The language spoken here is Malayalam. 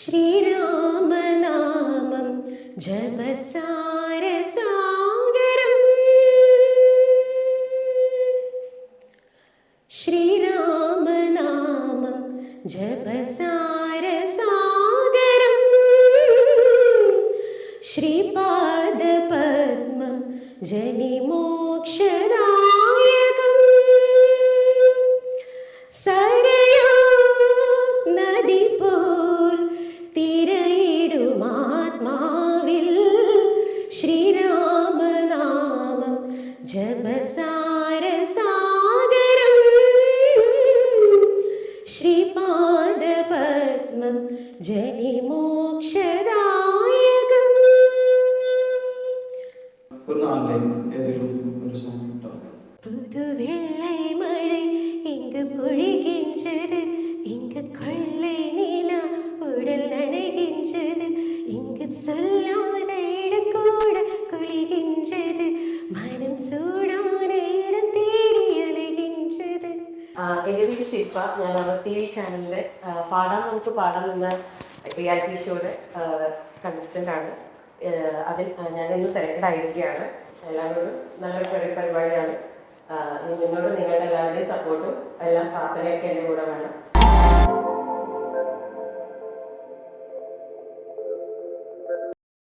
ശ്രീരാമനാമം ജപസാരസാഗരം ശ്രീരാമനാമം ജപസാരസാഗരം ശ്രീപാദപദ്മം ജനിമോക്ഷദായകം സരയാ നദി പോൽ തിരയിടുമാത്മാവിൽ ശ്രീരാമനാമം ജപസാരസാഗരം ശ്രീപാദപദ്മം ജനിമോക്ഷദായകം. புதுவெள்ளை மழை இங்கு பொழிகின்றது, இங்கு கொள்ளை நிலா உடல் நனைகின்றது, இங்கு சொல்லாத இடம் கூட குளிகின்றது, மனம் சூடான இடம் தேடி അലകിன்றது. എൻ്റെ പേര് ശില്പ. ഞാൻ അവർ TV ചാനലിൽ പാടാം നമുക്ക് പാടാം എന്ന റിയാലിറ്റി ഷോയുടെ കണ്ടസ്റ്റൻ്റ് ആണ്. അതിൽ ഞാനിന്ന് സെലക്റ്റഡ് ആയിരിക്കുകയാണ്. എല്ലാവരോടും നല്ലൊരു പരിപാടിയാണ്. നിങ്ങളോട് നിങ്ങളുടെ എല്ലാവരുടെയും സപ്പോർട്ടും എല്ലാം പ്രാർത്ഥനയൊക്കെ എൻ്റെ കൂടെ വേണം.